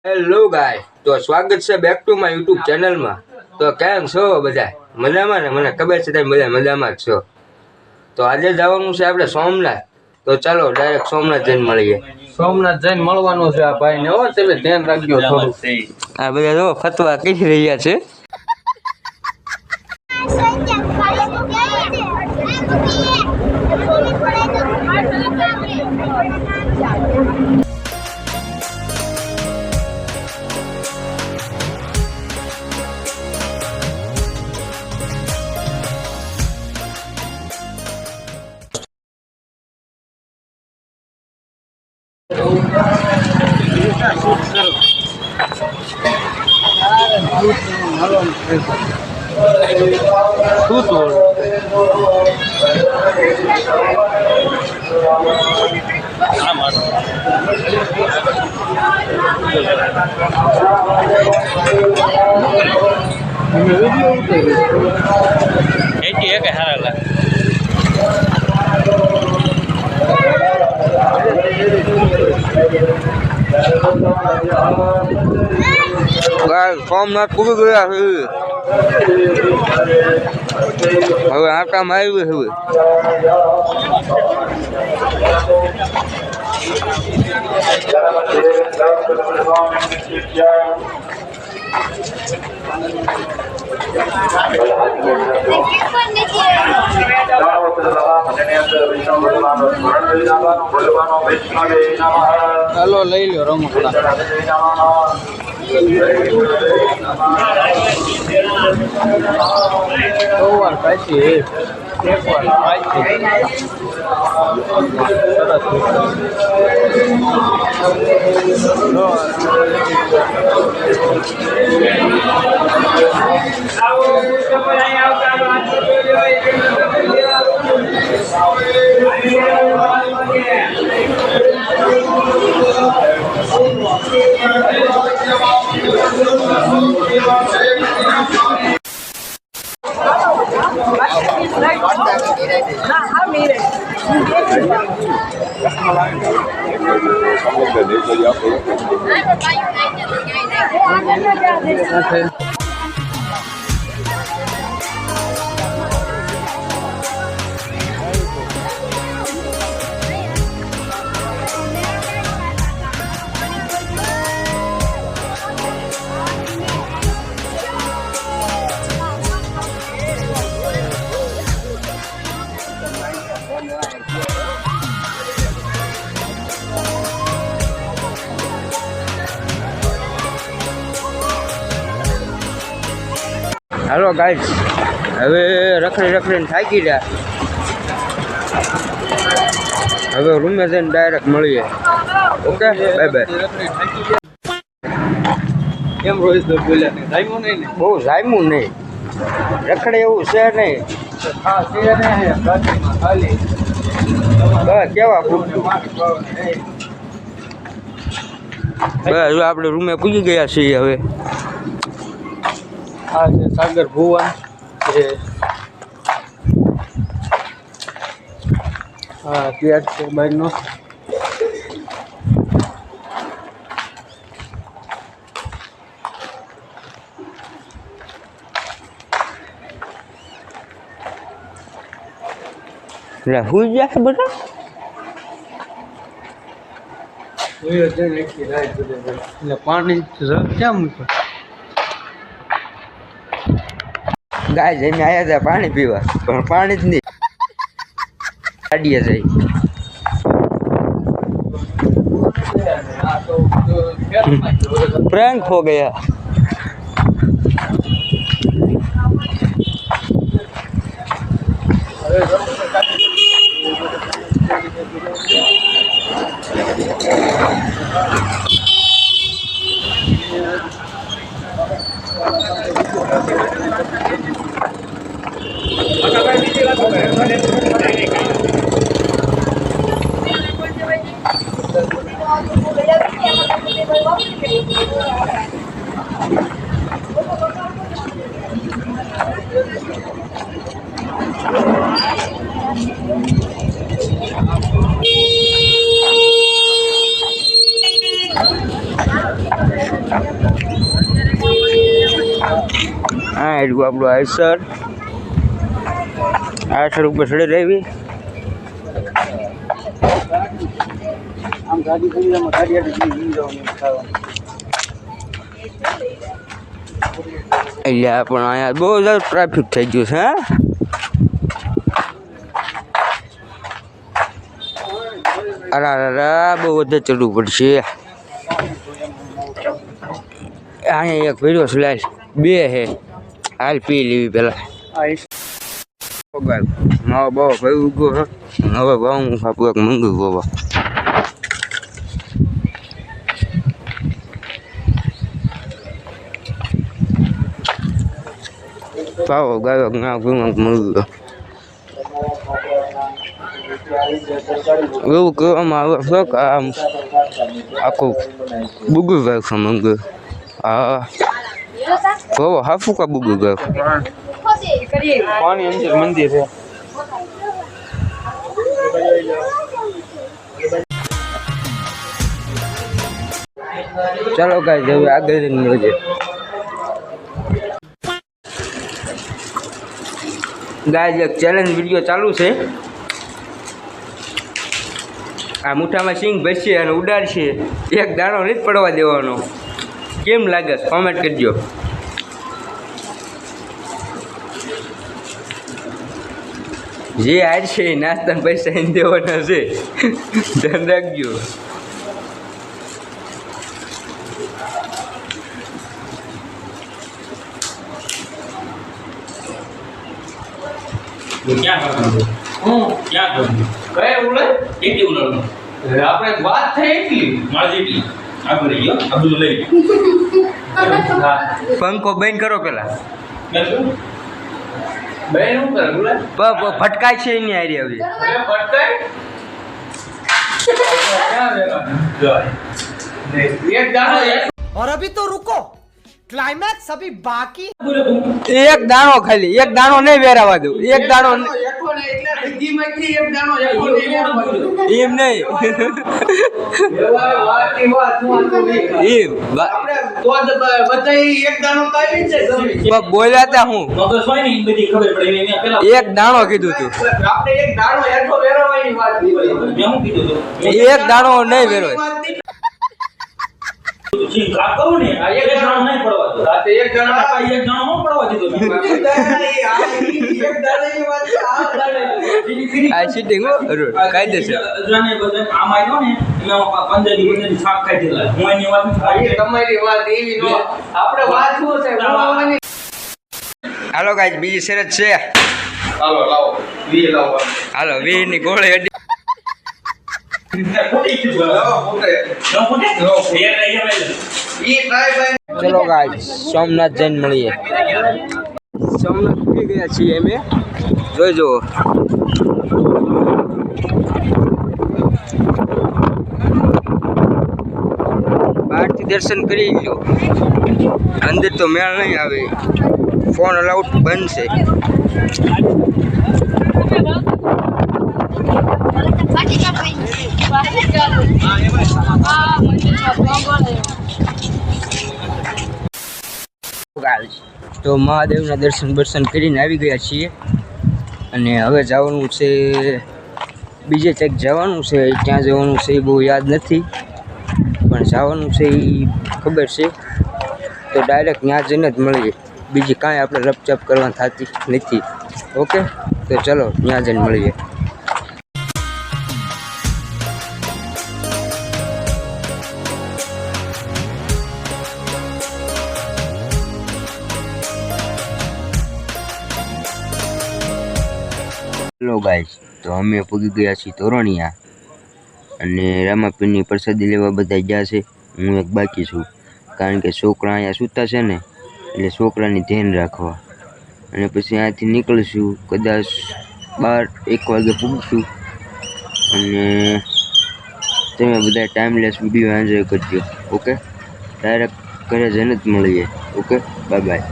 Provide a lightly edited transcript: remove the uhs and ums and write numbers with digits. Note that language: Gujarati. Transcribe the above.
હેલો ગાય, તો સ્વાગત છે બેક ટુ માય યુટ્યુબ ચેનલમાં. તો કેમ છો બધા? મજામાં ને? મને ખબર છે તમે બધા મજામાં જ છો. તો આજે જવાનું છે આપણે સોમનાથ. તો ચાલો ડાયરેક્ટ સોમનાથ જઈને મળીએ. સોમનાથ જઈને મળવાનું છે આ ભાઈ ને. હો તમે ધ્યાન રાખજો થોડું. આ બધા જો ફતવા કહી રહ્યા છે. સોમનાથ પૂરી ગયા છે. હવે આટામાં આવ્યું હવે. ચાલો લઈ લો રમકડા. વાર પાછી એક વાર પાછી હાલો ગાઈસ, હવે રખડીને થાકી ગયા. હવે રૂમે જઈને ડાયરેક્ટ મળીએ. Okay, bye bye. કેમ રોહિત બોલ્યા ને? જામ્યું નહીં ને? બહુ જામ્યું નહીં, રખડે એવું છે નહીં. હા છે ને, ખાલી બસ કેવા પૂછ્યું. બસ હવે આપણે રૂમે પૂજી ગયા છીએ. હવે આ છે સાગર ભુવન છે. હા ત્યાં છે બાઈકનો. હુઈ ગયા બધા. એટલે પાણી ક્યાં મૂક્યું? ગાય જઈને આવ્યા હતા પાણી પીવા, પણ પાણી જ નહીં. ગાડીએ જઈ પ્રેન્ક હો ગયા. હા એટલું આપણું આઈસર આઈસર ઉપર ચડી રહેવી. એટલે પણ અહીંયા બહુ જ ટ્રાફિક થઈ ગયું છે. અરે બહુ વધારે ચડવું પડશે. અહીંયા એક વિડીયો સ્લાઇડ 2 છે. હાલ પી લેવી પેલા. મારો બહુ ભાઈ ઉગો છે. હવે ભાવ આપું એક મંગું બાબા. પાવો ગાયો ના મંગું એવું કહેવામાં આવે છે કે આમ આખું બુગું ગયું છે મંગું. હા જોવો હાફું કા બુગું ગયું. પાણી અંદર મંદિર છે. ચાલો ગાઈસ હવે આગળ મળીએ. ગાઈસ એક ચેલેન્જ વિડીયો ચાલુ છે. આ મુઠામાં સિંગ ભરશે અને ઉડાડશે. એક દાણો નથી પડવા દેવાનો. કેમ લાગે કોમેન્ટ કરજો. જે હારશે એ નાસ્તાના પૈસા એને દેવાના છે. ધ્યાન રાખજો. આપણે વાત થઈ એટલી મારી જેટલી આગળ ગયો આ બધું લઈ પંખો બંધ કરો પેલા. બેન હું કરે બોલે ફટકાય છે એની હારી હવે. એક દાણો और अभी तो रुको क्लाइमैक्स अभी बाकी એક દાણો ખાલી એક દાણો નહીં વેરાવા દઉં. એક દાણો એમ નહીં. બોલ્યા તા હું એક દાણો કીધું તું. એક દાણો નહીં વેરવાય. આ સીટિંગ કાયદેસર. હાલો ગાઈસ બીજી શરત છે. હાલો 20 ની ગોળી અડી. ચલો ગાઈસ સોમનાથ જઈને મળીએ. સોમનાથ ઉઠી ગયા છીએ અમે. જોઈજો બહારથી દર્શન કરી લો. અંદર તો મેળ નહીં આવે. ફોન અલાઉડ બંધ છે. તો મહાદેવના દર્શન કરીને આવી ગયા છીએ અને હવે જવાનું છે બીજે ક્યાંક જવાનું છે. ક્યાં જવાનું છે એ બહુ યાદ નથી પણ જવાનું છે એ ખબર છે. તો ડાયરેક્ટ ત્યાં જઈને જ મળીએ. બીજી કાંઈ આપણે રપચપ કરવા થતી નથી. ઓકે તો ચલો ત્યાં જઈને મળીએ. હેલો ગાઈસ તો અમે પૂગી ગયા છીએ તોરણિયા અને રામાપીરની પ્રસાદી લેવા બધા ગયા છે. હું એક બાકી છું કારણ કે છોકરા અહીંયા સૂતા છે ને એટલે છોકરાની ધ્યાન રાખવા. અને પછી અહીંયાથી નીકળીશું કદાચ 12-1 વાગે પૂગશું. અને તમે બધા ટાઈમલેસ વિડીયો એન્જોય કરજો. ઓકે ડાયરેક્ટ ઘરે જઈને જ મળીએ. Okay bye bye.